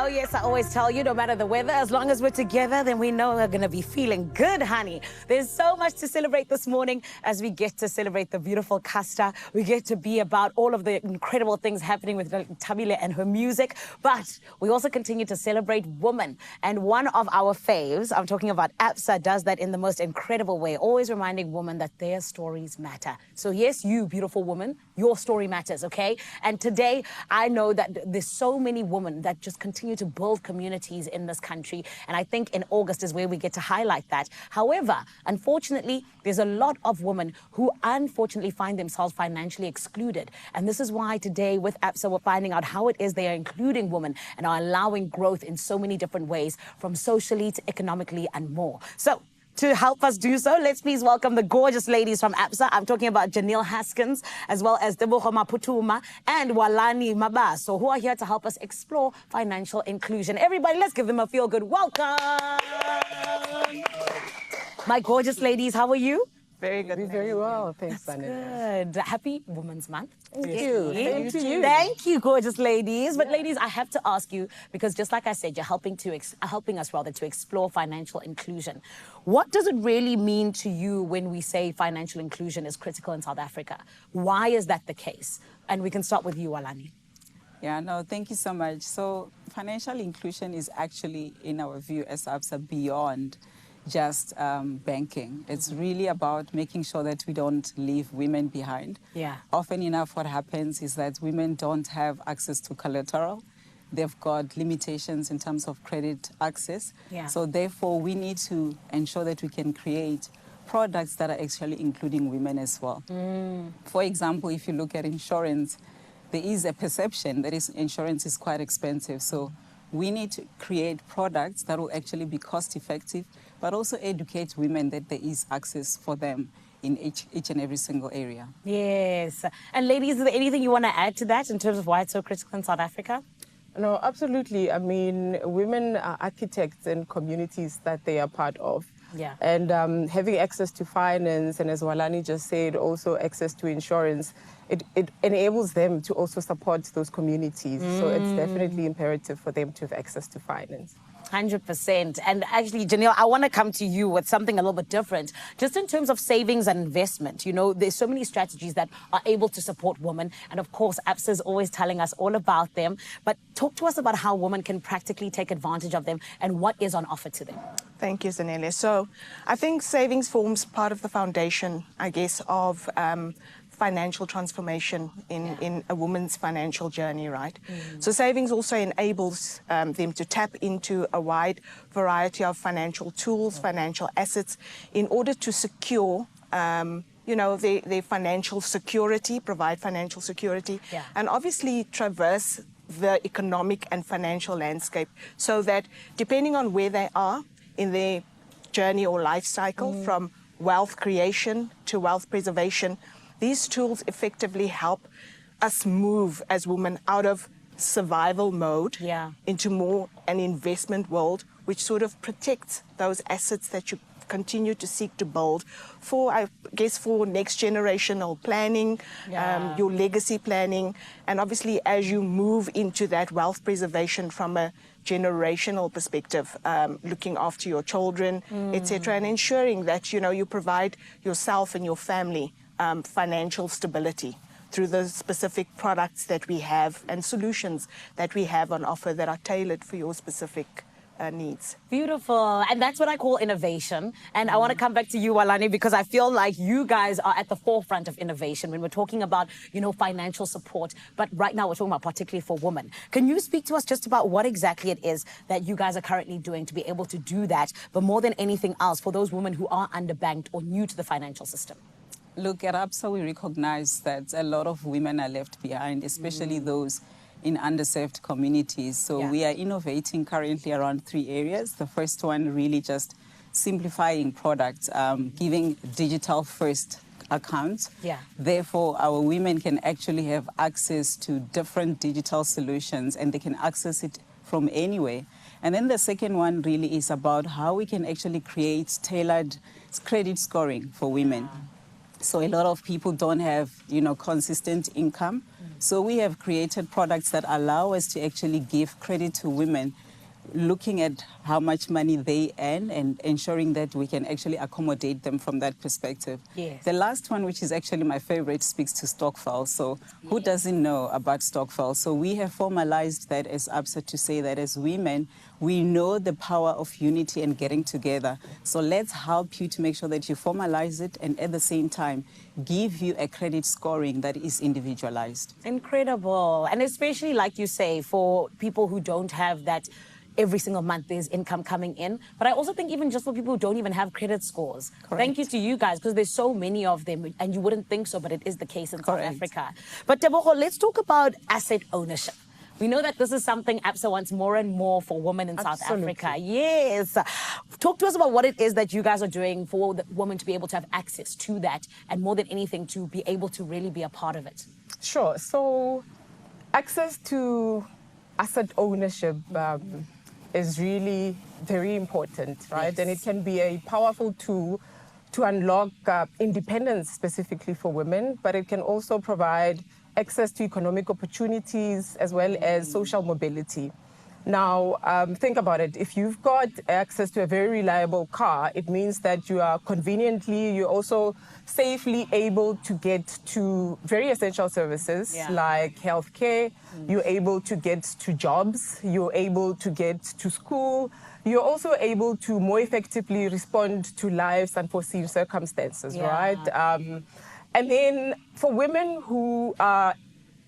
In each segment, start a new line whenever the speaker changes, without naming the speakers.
Oh yes, I always tell you, no matter the weather, as long as we're together, then we know we're going to be feeling good, honey. There's so much to celebrate this morning as we get to celebrate the beautiful Casta. We get to be about all of the incredible things happening with Tabile and her music. But we also continue to celebrate women. And one of our faves, I'm talking about Absa, does that in the most incredible way, always reminding women that their stories matter. So yes, you, beautiful woman, your story matters, okay? And today, I know that there's so many women that just continue to build communities in this country. And I think in August is where we get to highlight that. However, unfortunately, there's a lot of women who unfortunately find themselves financially excluded. And this is why today with Absa, we're finding out how it is they are including women and are allowing growth in so many different ways, from socially to economically and more. So, to help us do so, let's please welcome the gorgeous ladies from Absa. I'm talking about Janelle Haskins, as well as Deboho Maputuma and Walani Mabaso, who are here to help us explore financial inclusion. Everybody, let's give them a feel-good welcome. My gorgeous ladies, how are you?
Very good.
Very well. Thanks,
That's
Vanessa.
good. Happy Women's Month.
Thank you. Thank you.
Thank you, gorgeous ladies. But ladies, I have to ask you, because just like I said, you're helping us to explore financial inclusion. What does it really mean to you when we say financial inclusion is critical in South Africa? Why is that the case? And we can start with you, Alani.
Yeah, no, thank you so much. So financial inclusion is actually, in our view as Absa, beyond just banking. It's really about making sure that we don't leave women behind.
Yeah.
Often enough, what happens is that women don't have access to collateral. They've got limitations in terms of credit access.
Yeah.
So therefore, we need to ensure that we can create products that are actually including women as well. For example, if you look at insurance, there is a perception that insurance is quite expensive. So we need to create products that will actually be cost effective, but also educate women that there is access for them in each and every single area.
Yes. And ladies, is there anything you want to add to that in terms of why it's so critical in South Africa?
No, absolutely. I mean, women are architects in communities that they are part of.
Yeah.
And having access to finance, and as Walani just said, also access to insurance, it enables them to also support those communities. So it's definitely imperative for them to have access to finance.
100%. And actually, Janelle, I want to come to you with something a little bit different. Just in terms of savings and investment, you know, there's so many strategies that are able to support women. And of course, Absa is always telling us all about them. But talk to us about how women can practically take advantage of them and what is on offer to them.
Thank you, Zanele. So I think savings forms part of the foundation, I guess, of financial transformation in a woman's financial journey, right? So savings also enables them to tap into a wide variety of financial tools, financial assets, in order to secure you know, their financial security, provide financial security, and obviously traverse the economic and financial landscape, so that depending on where they are in their journey or life cycle, from wealth creation to wealth preservation, these tools effectively help us move as women out of survival mode into more an investment world, which sort of protects those assets that you continue to seek to build for, I guess, for next generational planning, your legacy planning, and obviously as you move into that wealth preservation from a generational perspective, looking after your children, etc., and ensuring that, you know, you provide yourself and your family financial stability through the specific products that we have and solutions that we have on offer that are tailored for your specific needs.
Beautiful. And that's what I call innovation. And I want to come back to you, Walani, because I feel like you guys are at the forefront of innovation when we're talking about, you know, financial support. But right now we're talking about particularly for women. Can you speak to us just about what exactly it is that you guys are currently doing to be able to do that, but more than anything else, for those women who are underbanked or new to the financial system?
Look, at Absa, we recognize that a lot of women are left behind, especially those in underserved communities. So we are innovating currently around 3 areas. The first one, really just simplifying products, giving digital-first accounts. Therefore, our women can actually have access to different digital solutions, and they can access it from anywhere. And then the second one really is about how we can actually create tailored credit scoring for women. So a lot of people don't have, consistent income. So we have created products that allow us to actually give credit to women, looking at how much money they earn and ensuring that we can actually accommodate them from that perspective.
Yes.
The last one, which is actually my favorite, speaks to stokvel. So who doesn't know about stokvel? So we have formalized that as Absa to say that as women, we know the power of unity and getting together. So let's help you to make sure that you formalize it and at the same time give you a credit scoring that is individualized.
Incredible. And especially, like you say, for people who don't have that every single month there's income coming in. But I also think even just for people who don't even have credit scores.
Correct.
Thank you to you guys, because there's so many of them and you wouldn't think so, but it is the case in
Correct.
South Africa. But Tebogo, let's talk about asset ownership. We know that this is something Absa wants more and more for women in South Africa. Yes. Talk to us about what it is that you guys are doing for the women to be able to have access to that, and more than anything, to be able to really be a part of it.
Sure. So access to asset ownership is really very important, right?
Yes.
And it can be a powerful tool to unlock independence specifically for women, but it can also provide access to economic opportunities as well as social mobility. Now, think about it. If you've got access to a very reliable car, it means that you are you're also safely able to get to very essential services like healthcare. You're able to get to jobs. You're able to get to school. You're also able to more effectively respond to life's unforeseen circumstances, right? And then for women who are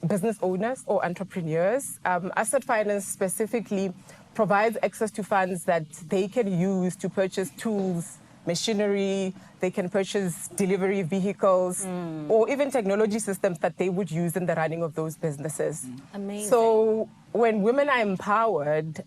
business owners or entrepreneurs, asset finance specifically provides access to funds that they can use to purchase tools, machinery, they can purchase delivery vehicles, or even technology systems that they would use in the running of those businesses.
Amazing.
So when women are empowered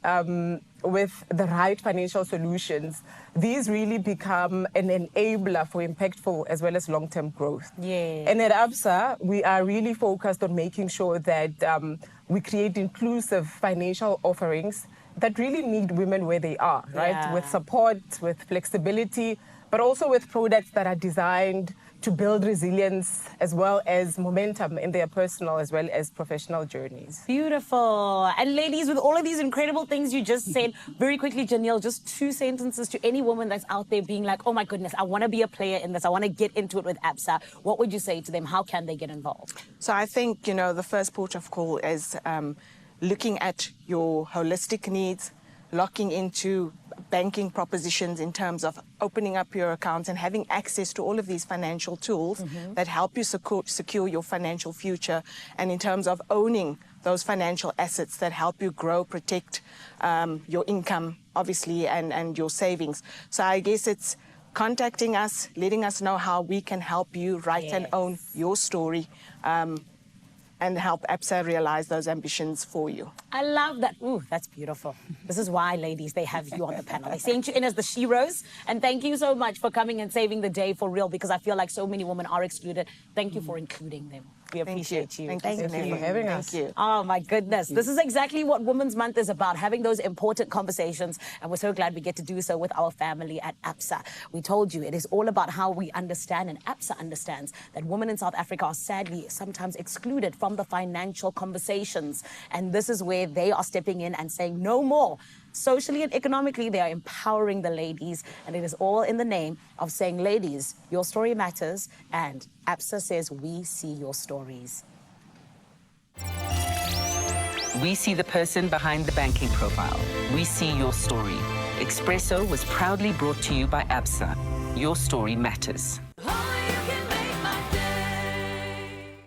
with the right financial solutions, these really become an enabler for impactful as well as long-term growth.
Yeah.
And at Absa, we are really focused on making sure that we create inclusive financial offerings that really meet women where they are, right?
Yeah.
With support, with flexibility, but also with products that are designed to build resilience as well as momentum in their personal as well as professional journeys.
Beautiful. And ladies, with all of these incredible things you just said, very quickly, Janelle, just 2 sentences to any woman that's out there being like, oh my goodness, I want to be a player in this. I want to get into it with Absa. What would you say to them? How can they get involved?
So I think, the first port of call is looking at your holistic needs, locking into banking propositions in terms of opening up your accounts and having access to all of these financial tools that help you secure your financial future, and in terms of owning those financial assets that help you grow, protect your income, obviously, and your savings. So I guess it's contacting us, letting us know how we can help you write and own your story, and help Absa realize those ambitions for you.
I love that. Ooh, that's beautiful. This is why, ladies, they have you on the panel. They sent you in as the sheroes. And thank you so much for coming and saving the day for real, because I feel like so many women are excluded. Thank you for including them. We appreciate you.
Thank you for having us. Thank you.
Oh, my goodness. This is exactly what Women's Month is about, having those important conversations. And we're so glad we get to do so with our family at Absa. We told you it is all about how we understand, and Absa understands, that women in South Africa are sadly sometimes excluded from the financial conversations. And this is where they are stepping in and saying no more. Socially and economically, they are empowering the ladies, and it is all in the name of saying, ladies, your story matters, and Absa says, we see your stories.
We see the person behind the banking profile. We see your story. Expresso was proudly brought to you by Absa. Your story matters.